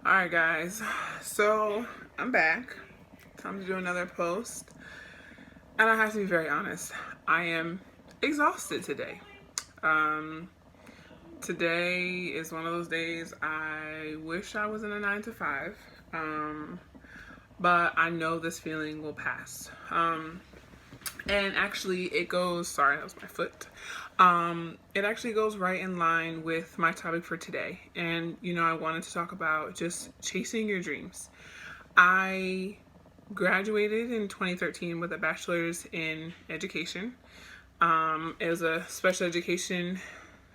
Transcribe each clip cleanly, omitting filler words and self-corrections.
Alright guys, so I'm back. Time to do another post. And I have to be very honest, I am exhausted today. Um, Today is one of those days I wish I was in a 9 to 5. But I know this feeling will pass. And actually it goes, sorry, that was my foot. It actually goes right in line with my topic for today. And, I wanted to talk about just chasing your dreams. I graduated in 2013 with a bachelor's in education. It was a special education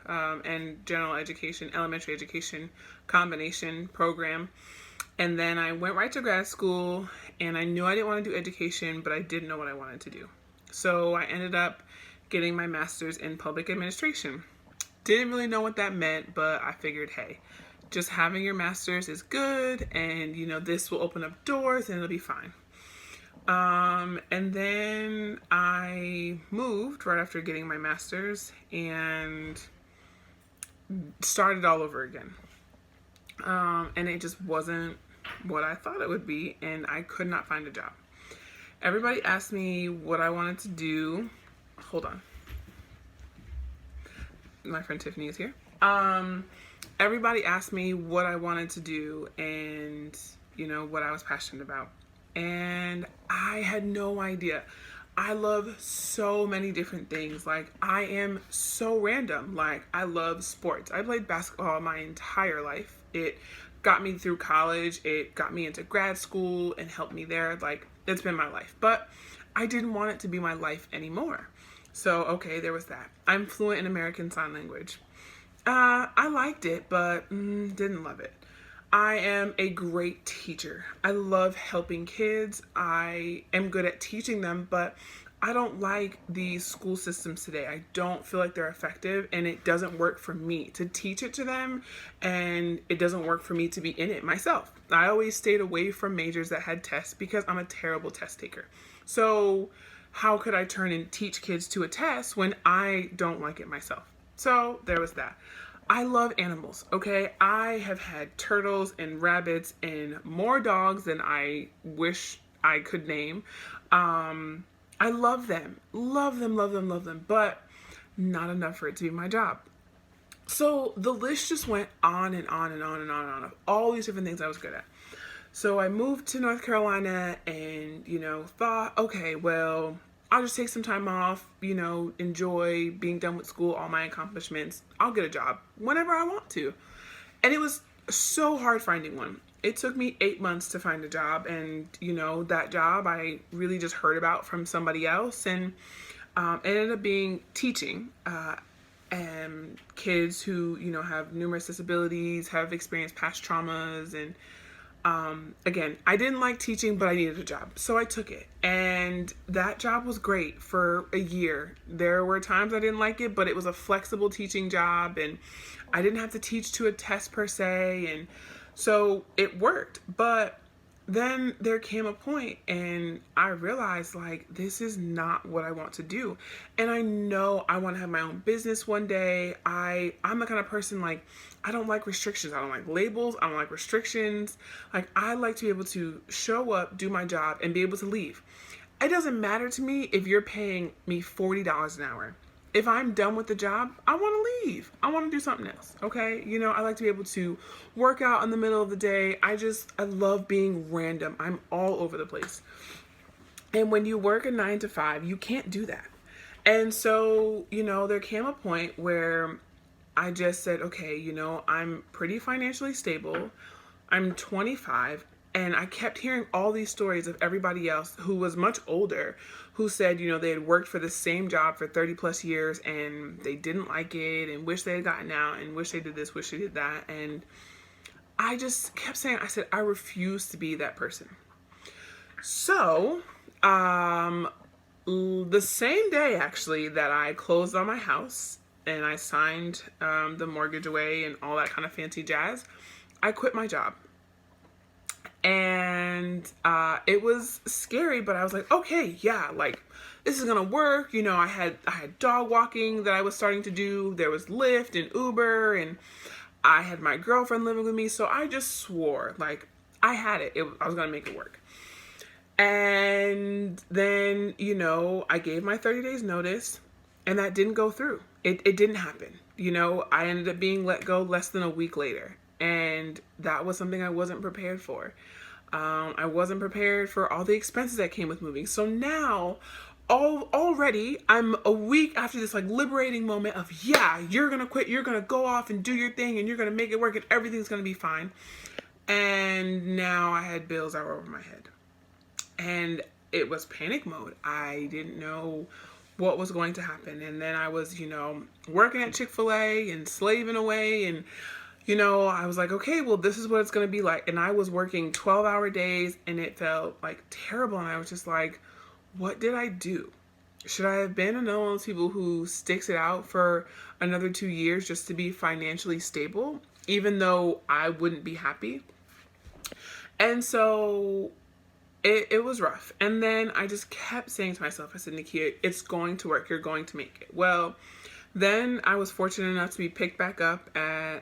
and general education, elementary education combination program. And then I went right to grad school, and I knew I didn't want to do education, but I didn't know what I wanted to do. So I ended up getting my master's in public administration. Didn't really know what that meant, but I figured, hey, just having your master's is good, and this will open up doors and it'll be fine. And then I moved right after getting my master's and started all over again. And it just wasn't what I thought it would be, and I could not find a job. Everybody asked me what I wanted to do. Hold on. My friend Tiffany is here. Everybody asked me what I wanted to do and, what I was passionate about. And I had no idea. I love so many different things. Like, I am so random. Like, I love sports. I played basketball my entire life. It got me through college. It got me into grad school and helped me there. Like, it's been my life. But I didn't want it to be my life anymore. So, okay, there was that. I'm fluent in American Sign Language. I liked it, but didn't love it. I am a great teacher. I love helping kids. I am good at teaching them, but I don't like these school systems today. I don't feel like they're effective, and it doesn't work for me to teach it to them, and it doesn't work for me to be in it myself. I always stayed away from majors that had tests because I'm a terrible test taker. So how could I turn and teach kids to a test when I don't like it myself? So there was that. I love animals, okay? I have had turtles and rabbits and more dogs than I wish I could name. I love them, love them, love them, love them, but not enough for it to be my job. So the list just went on and on and on and on and on of all these different things I was good at. So I moved to North Carolina and, thought, okay, well, I'll just take some time off, enjoy being done with school, all my accomplishments. I'll get a job whenever I want to. And it was so hard finding one. It took me 8 months to find a job. And, that job I really just heard about from somebody else. And it ended up being teaching and kids who, have numerous disabilities, have experienced past traumas, and again, I didn't like teaching, but I needed a job. So I took it. And that job was great for a year. There were times I didn't like it, but it was a flexible teaching job, and I didn't have to teach to a test per se. And so it worked. But then there came a point and I realized, like, this is not what I want to do. And I know I want to have my own business one day. I'm the kind of person, like, I don't like restrictions. I don't like labels. I don't like restrictions. Like, I like to be able to show up, do my job, and be able to leave. It doesn't matter to me if you're paying me $40 an hour. If I'm done with the job, I want to leave. I want to do something else, okay? I like to be able to work out in the middle of the day. I love being random. I'm all over the place. And when you work a 9 to 5, you can't do that. And so, there came a point where I just said, okay, I'm pretty financially stable. I'm 25. And I kept hearing all these stories of everybody else who was much older who said, they had worked for the same job for 30 plus years and they didn't like it and wish they had gotten out and wish they did this, wish they did that. And I just kept saying, I said, I refuse to be that person. So, the same day actually that I closed on my house and I signed the mortgage away and all that kind of fancy jazz, I quit my job. And it was scary, but I was like, okay, yeah, like, this is gonna work. I had dog walking that I was starting to do. There was Lyft and Uber, and I had my girlfriend living with me, so I just swore, like, I had it. I was going to make it work. And then, I gave my 30 days notice, and that didn't go through. It didn't happen. I ended up being let go less than a week later. And that was something I wasn't prepared for. I wasn't prepared for all the expenses that came with moving. So now, already, I'm a week after this like liberating moment of, yeah, you're going to quit. You're going to go off and do your thing, and you're going to make it work, and everything's going to be fine. And now I had bills that were over my head. And it was panic mode. I didn't know what was going to happen. And then I was, working at Chick-fil-A and slaving away. And, I was like, okay, well, this is what it's going to be like. And I was working 12-hour days, and it felt like terrible. And I was just like, what did I do? Should I have been another one of those people who sticks it out for another 2 years just to be financially stable, even though I wouldn't be happy? And so it was rough. And then I just kept saying to myself, I said, Nakia, it's going to work. You're going to make it. Well, then I was fortunate enough to be picked back up at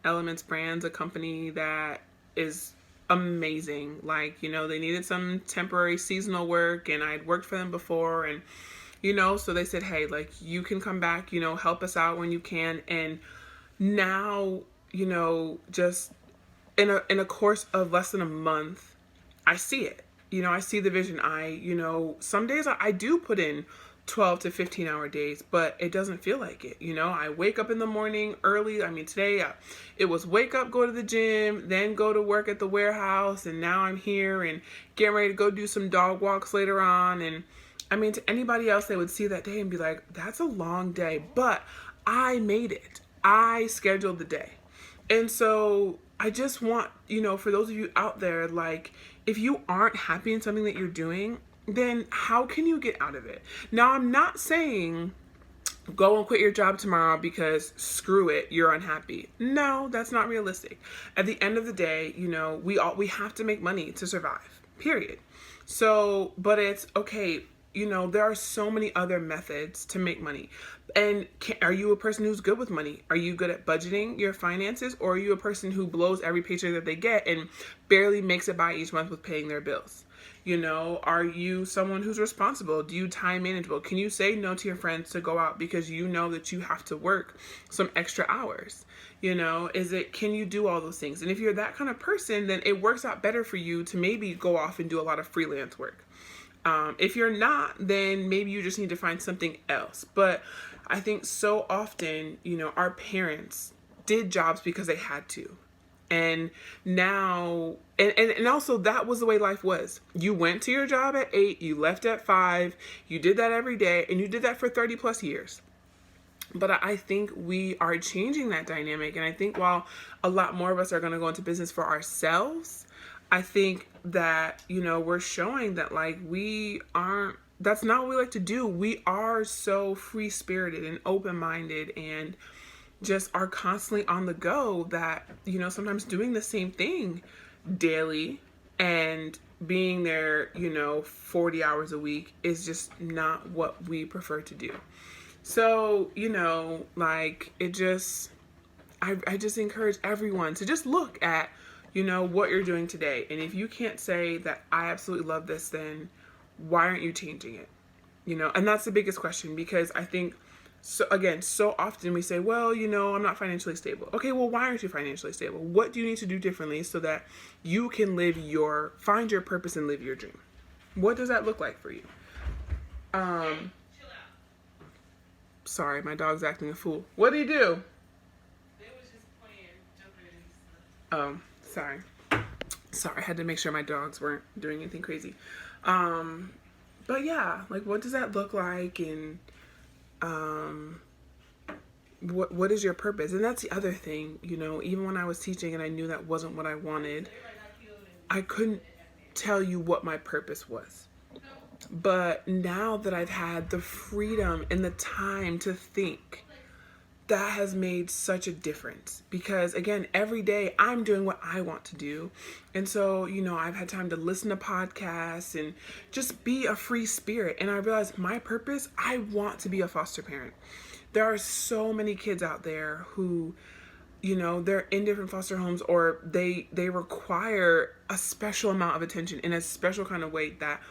Elements Brands, a company that is amazing. Like, they needed some temporary seasonal work, and I'd worked for them before. And, so they said, hey, like, you can come back, help us out when you can. And now, just in a course of less than a month, I see it. I see the vision. Some days I do put in 12 to 15 hour days, but it doesn't feel like it. I wake up in the morning early. Today it was wake up, go to the gym, then go to work at the warehouse. And now I'm here and getting ready to go do some dog walks later on. And to anybody else, they would see that day and be like, that's a long day, but I made it. I scheduled the day. And so I just want, for those of you out there, like, if you aren't happy in something that you're doing, then how can you get out of it? Now, I'm not saying go and quit your job tomorrow because screw it, you're unhappy. No, that's not realistic. At the end of the day, we have to make money to survive, period. So, but it's okay. There are so many other methods to make money. And are you a person who's good with money? Are you good at budgeting your finances? Or are you a person who blows every paycheck that they get and barely makes it by each month with paying their bills? Are you someone who's responsible? Do you time manageable? Can you say no to your friends to go out because you know that you have to work some extra hours? Can you do all those things? And if you're that kind of person, then it works out better for you to maybe go off and do a lot of freelance work. If you're not, then maybe you just need to find something else. But I think so often, our parents did jobs because they had to. And now, and also that was the way life was. You went to your job at 8, you left at 5, you did that every day, and you did that for 30 plus years. But I think we are changing that dynamic. And I think while a lot more of us are going to go into business for ourselves, I think that, we're showing that like that's not what we like to do. We are so free-spirited and open-minded and just are constantly on the go that, sometimes doing the same thing daily and being there, 40 hours a week is just not what we prefer to do. So, I just encourage everyone to just look at, what you're doing today. And if you can't say that I absolutely love this, then why aren't you changing it? And that's the biggest question, because I think, so often we say, well, I'm not financially stable. Okay, well, why aren't you financially stable? What do you need to do differently so that you can find your purpose and live your dream? What does that look like for you? Sorry, my dog's acting a fool. What did he do? They was just playing, jumping and Oh, sorry. I had to make sure my dogs weren't doing anything crazy. But yeah, like, what does that look like? And what is your purpose? And that's the other thing, even when I was teaching and I knew that wasn't what I wanted, I couldn't tell you what my purpose was. But now that I've had the freedom and the time to think, that has made such a difference, because again, every day I'm doing what I want to do. And so, I've had time to listen to podcasts and just be a free spirit. And I realized my purpose, I want to be a foster parent. There are so many kids out there who, they're in different foster homes, or they require a special amount of attention in a special kind of way that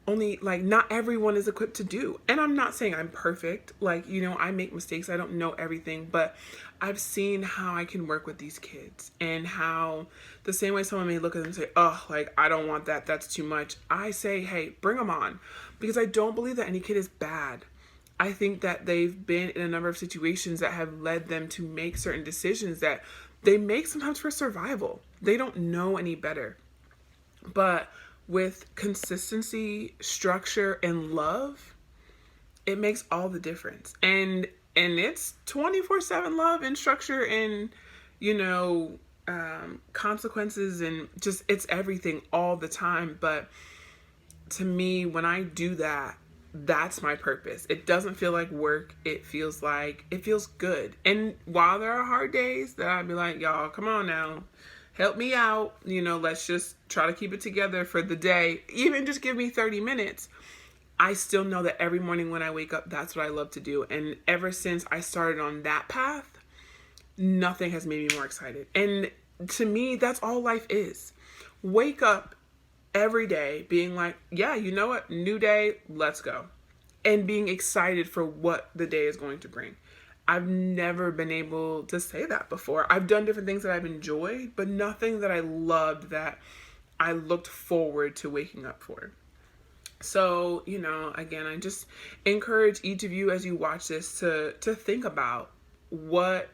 only, like, not everyone is equipped to do. And I'm not saying I'm perfect. Like, I make mistakes. I don't know everything, but I've seen how I can work with these kids, and how the same way someone may look at them and say, oh, like, I don't want that. That's too much. I say, hey, bring them on, because I don't believe that any kid is bad. I think that they've been in a number of situations that have led them to make certain decisions that they make sometimes for survival. They don't know any better. But with consistency, structure, and love, it makes all the difference. And it's 24/7 love and structure and, consequences, and just, it's everything all the time. But to me, when I do that, that's my purpose. It doesn't feel like work. It feels good. And while there are hard days that I'd be like, y'all, come on now, help me out. Let's just try to keep it together for the day. Even just give me 30 minutes. I still know that every morning when I wake up, that's what I love to do. And ever since I started on that path, nothing has made me more excited. And to me, that's all life is. Wake up every day being like, yeah, you know what? New day, let's go. And being excited for what the day is going to bring. I've never been able to say that before. I've done different things that I've enjoyed, but nothing that I loved, that I looked forward to waking up for. So, again, I just encourage each of you as you watch this to think about what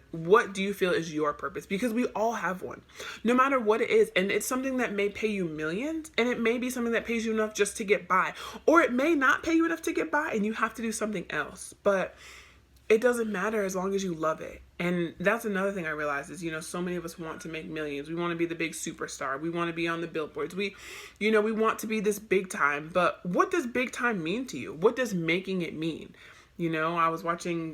do you feel is your purpose? Because we all have one, no matter what it is. And it's something that may pay you millions, and it may be something that pays you enough just to get by, or it may not pay you enough to get by and you have to do something else. But it doesn't matter as long as you love it. And that's another thing I realized is, so many of us want to make millions. We want to be the big superstar. We want to be on the billboards. We want to be this big time. But what does big time mean to you? What does making it mean? I was watching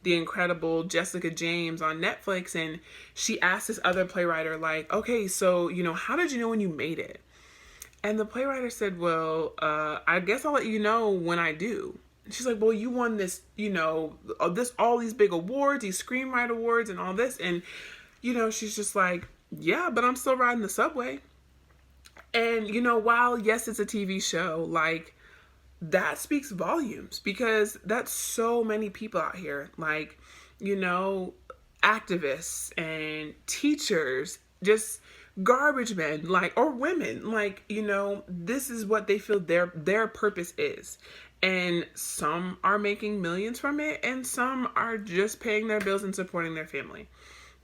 the incredible Jessica James on Netflix, and she asked this other playwright, like, okay, so, how did you know when you made it? And the playwright said, well, I guess I'll let you know when I do. She's like, well, you won this, all these big awards, these screenwriter awards and all this. And, she's just like, yeah, but I'm still riding the subway. And, while, yes, it's a TV show, like, that speaks volumes, because that's so many people out here, like, activists and teachers, just garbage men, like, or women, like, this is what they feel their purpose is. And some are making millions from it, and some are just paying their bills and supporting their family.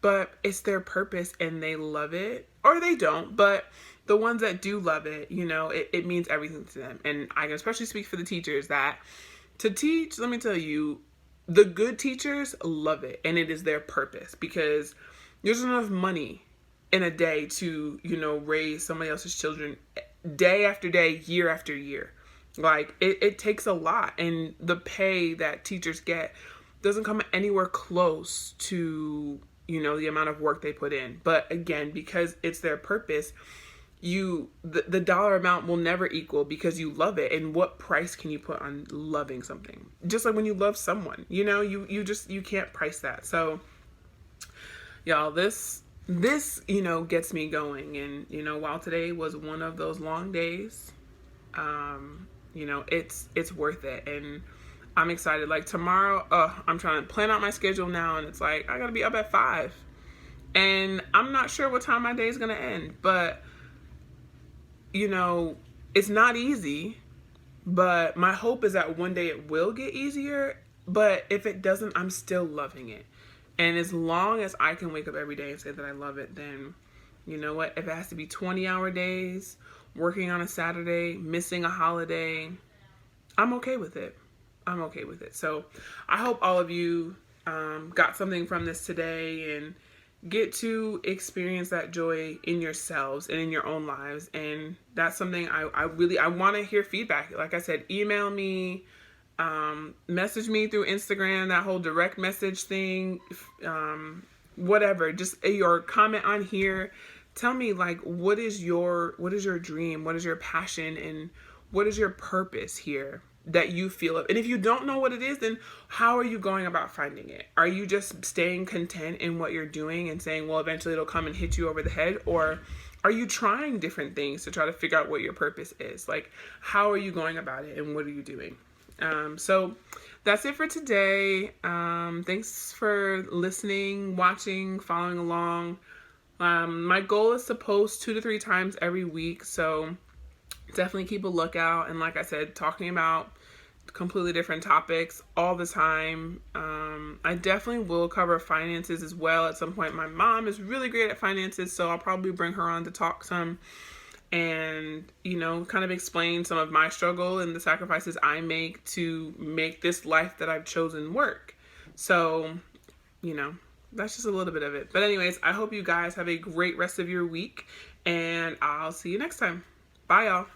But it's their purpose, and they love it, or they don't. But the ones that do love it, it means everything to them. And I can especially speak for the teachers that to teach, let me tell you, the good teachers love it, and it is their purpose, because there's enough money in a day to, raise somebody else's children day after day, year after year. Like, it takes a lot, and the pay that teachers get doesn't come anywhere close to, the amount of work they put in. But again, because it's their purpose, the dollar amount will never equal, because you love it. And what price can you put on loving something? Just like when you love someone, you can't price that. So y'all, this gets me going. And, while today was one of those long days, it's worth it. And I'm excited. Like, tomorrow, I'm trying to plan out my schedule now, and it's like, I gotta be up at 5. And I'm not sure what time my day is gonna end, but, it's not easy, but my hope is that one day it will get easier. But if it doesn't, I'm still loving it. And as long as I can wake up every day and say that I love it, then, you know what, if it has to be 20-hour days, working on a Saturday, missing a holiday, I'm okay with it. I'm okay with it. So I hope all of you got something from this today and get to experience that joy in yourselves and in your own lives. And that's something I want to hear feedback. Like I said, email me, message me through Instagram, that whole direct message thing, whatever, just your comment on here. Tell me, like, what is your dream? What is your passion? And what is your purpose here? that you feel it. And if you don't know what it is, then how are you going about finding it? Are you just staying content in what you're doing and saying, well, eventually it'll come and hit you over the head? Or are you trying different things to try to figure out what your purpose is? Like, how are you going about it and what are you doing? So that's it for today. Thanks for listening, watching, following along. My goal is to post 2 to 3 times every week. So definitely keep a lookout. And like I said, talking about completely different topics all the time. I definitely will cover finances as well at some point. My mom is really great at finances, so I'll probably bring her on to talk some and, kind of explain some of my struggle and the sacrifices I make to make this life that I've chosen work. So, that's just a little bit of it. But anyways, I hope you guys have a great rest of your week, and I'll see you next time. Bye, y'all.